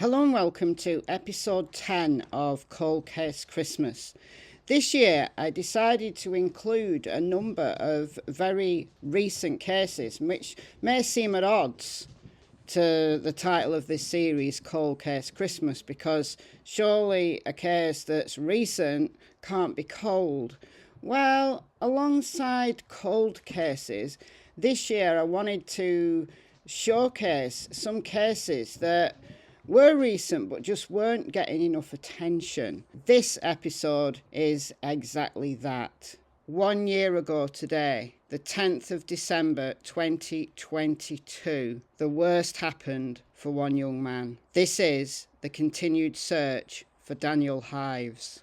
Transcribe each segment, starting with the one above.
Hello and welcome to episode 10 of Cold Case Christmas. This year I decided to include a number of very recent cases which may seem at odds to the title of this series, Cold Case Christmas, because surely a case that's recent can't be cold. Well, alongside cold cases, this year I wanted to showcase some cases that were recent but just weren't getting enough attention. This episode is exactly that. 1 year ago today, the 10th of December 2022, the worst happened for one young man. This is the continued search for Daniel Hives.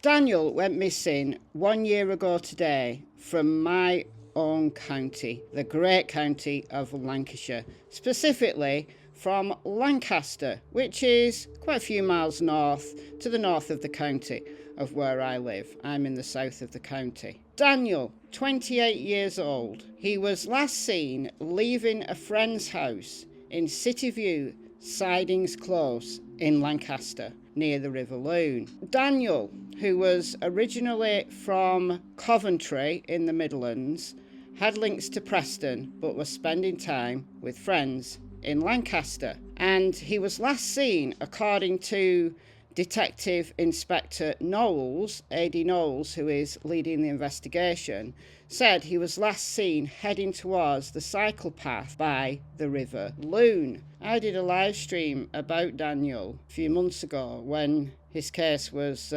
Daniel went missing 1 year ago today from my own county, the great county of Lancashire, specifically from Lancaster, which is quite a few miles north to the north of the county of where I live. I'm in the south of the county. Daniel, 28 years old, he was last seen leaving a friend's house in City View, Sidings Close in Lancaster, near the River Lune. Daniel, who was originally from Coventry in the Midlands, had links to Preston but was spending time with friends in Lancaster. And he was last seen, according to Detective Inspector Knowles, A.D. Knowles, who is leading the investigation, said he was last seen heading towards the cycle path by the River Lune. I did a live stream about Daniel a few months ago when his case was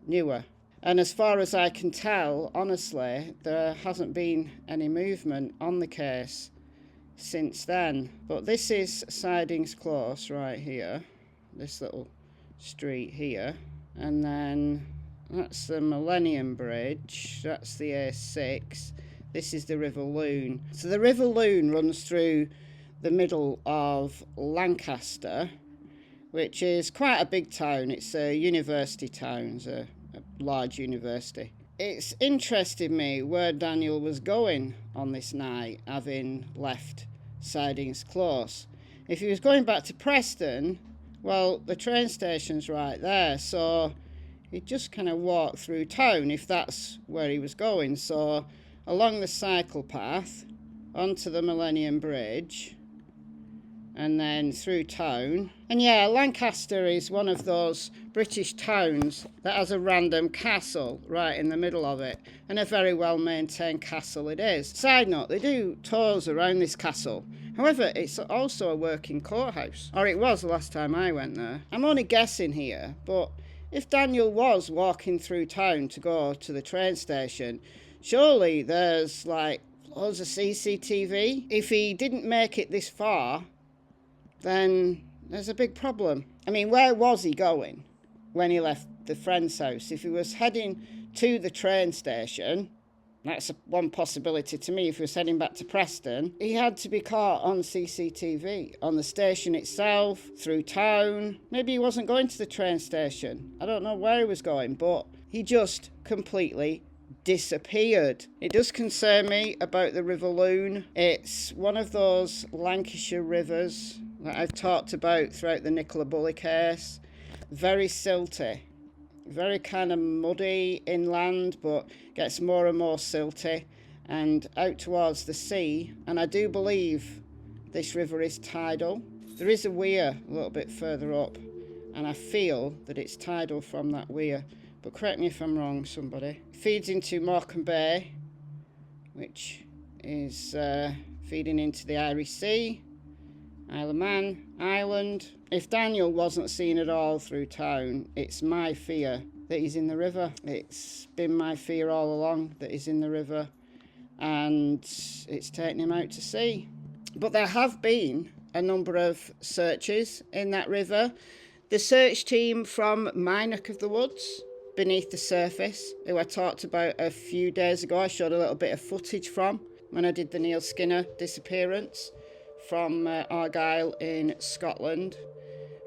newer. And as far as I can tell, honestly, there hasn't been any movement on the case since then. But this is Sidings Close right here, this little street here, and then that's the Millennium Bridge, that's the A6, this is the River Lune. So the River Lune runs through the middle of Lancaster, which is quite a big town. It's a university town, it's a large university. It's interested me where Daniel was going on this night, having left Sidings Close. If he was going back to Preston, well, the train station's right there, so he just kind of walked through town if that's where he was going. So along the cycle path, onto the Millennium Bridge, and then through town. And yeah, Lancaster is one of those British towns that has a random castle right in the middle of it, and a very well maintained castle it is. Side note, they do tours around this castle. However, it's also a working courthouse, or it was the last time I went there. I'm only guessing here, but if Daniel was walking through town to go to the train station, surely there's like loads of CCTV. If he didn't make it this far, then there's a big problem. I mean, where was he going when he left the friend's house? If he was heading to the train station, that's one possibility to me. If he was heading back to Preston, he had to be caught on CCTV, on the station itself, through town. Maybe he wasn't going to the train station. I don't know where he was going, but he just completely disappeared. It does concern me about the River Lune. It's one of those Lancashire rivers that I've talked about throughout the Nicola Bully case. Very silty, very kind of muddy inland, but gets more and more silty and out towards the sea. And I do believe this river is tidal. There is a weir a little bit further up, and I feel that it's tidal from that weir, but correct me if I'm wrong, somebody. It feeds into Morecambe Bay, which is feeding into the Irish Sea, Isle of Man, Ireland. If Daniel wasn't seen at all through town, it's my fear that he's in the river. It's been my fear all along that he's in the river, and it's taken him out to sea. But there have been a number of searches in that river. The search team from my neck of the woods, beneath the surface, who I talked about a few days ago, I showed a little bit of footage from when I did the Neil Skinner disappearance from Argyll in Scotland.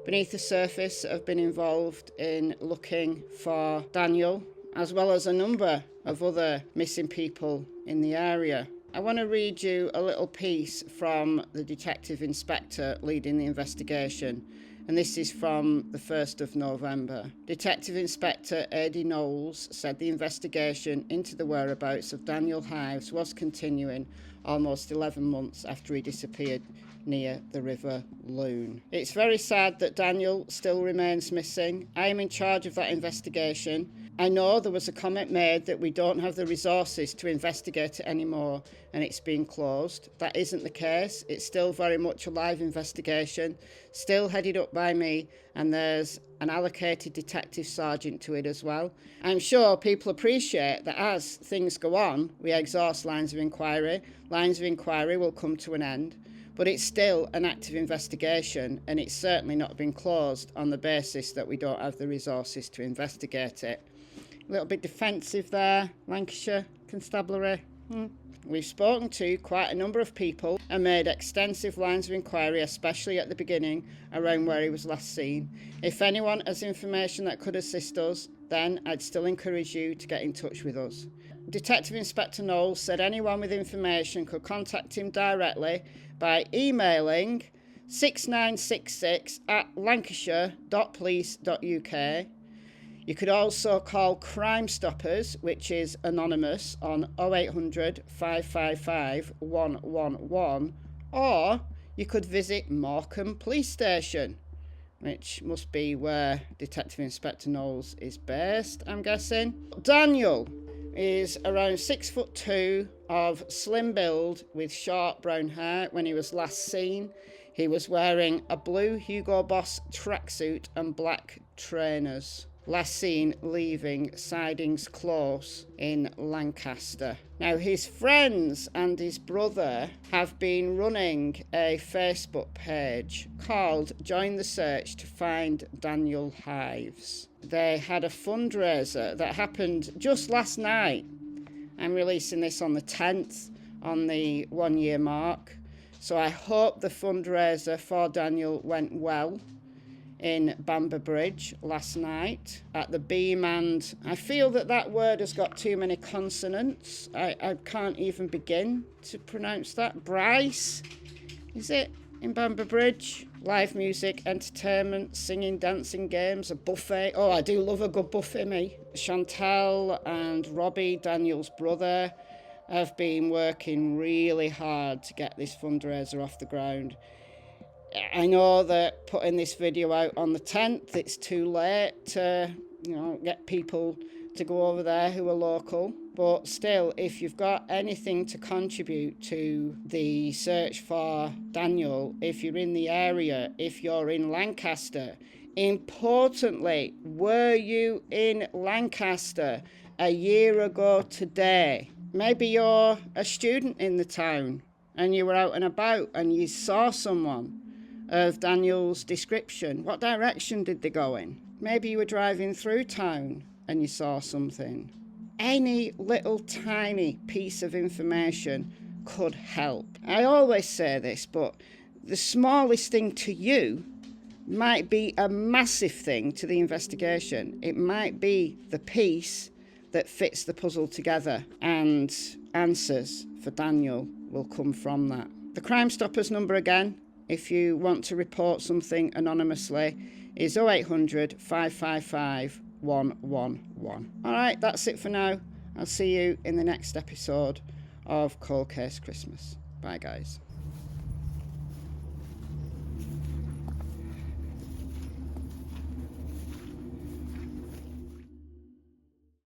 beneath the surface have been involved in looking for Daniel, as well as a number of other missing people in the area. I want to read you a little piece from the detective inspector leading the investigation, and this is from the 1st of November. Detective Inspector Eddie Knowles said the investigation into the whereabouts of Daniel Hives was continuing almost 11 months after he disappeared near the River Loon. It's very sad that Daniel still remains missing. I am in charge of that investigation. I know there was a comment made that we don't have the resources to investigate it anymore and it's been closed. That isn't the case. It's still very much a live investigation, still headed up by me, and there's an allocated detective sergeant to it as well. I'm sure people appreciate that as things go on, we exhaust lines of inquiry. Lines of inquiry will come to an end, but it's still an active investigation and it's certainly not been closed on the basis that we don't have the resources to investigate it. A little bit defensive there, Lancashire Constabulary. We've spoken to quite a number of people and made extensive lines of inquiry, especially at the beginning, around where he was last seen. If anyone has information that could assist us, then I'd still encourage you to get in touch with us. Detective Inspector Knowles said anyone with information could contact him directly by emailing 6966@lancashire.police.uk. You could also call Crime Stoppers, which is anonymous, on 0800 555 111, or you could visit Morecambe Police Station, which must be where Detective Inspector Knowles is based, I'm guessing. Daniel is around 6'2", of slim build with short brown hair. When he was last seen, he was wearing a blue Hugo Boss tracksuit and black trainers. Last seen leaving Sidings Close in Lancaster. Now, his friends and his brother have been running a Facebook page called Join the Search to Find Daniel Hives. They had a fundraiser that happened just last night. I'm releasing this on the 10th, on the 1 year mark. So I hope the fundraiser for Daniel went well in Bamber Bridge last night at the Beam, and I feel that word has got too many consonants. I can't even begin to pronounce that. Bryce, is it, in Bamber Bridge? Live music, entertainment, singing, dancing, games, a buffet. Oh, I do love a good buffet, me. Chantal and Robbie, Daniel's brother, have been working really hard to get this fundraiser off the ground. I know that putting this video out on the 10th, it's too late to, get people to go over there who are local. But still, if you've got anything to contribute to the search for Daniel, if you're in the area, if you're in Lancaster, importantly, were you in Lancaster a year ago today? Maybe you're a student in the town and you were out and about and you saw someone of Daniel's description. What direction did they go in? Maybe you were driving through town and you saw something. Any little tiny piece of information could help. I always say this, but the smallest thing to you might be a massive thing to the investigation. It might be the piece that fits the puzzle together, and answers for Daniel will come from that. The Crime Stoppers number again, if you want to report something anonymously, is 0800 555 111. All right, that's it for now. I'll see you in the next episode of Cold Case Christmas. Bye, guys.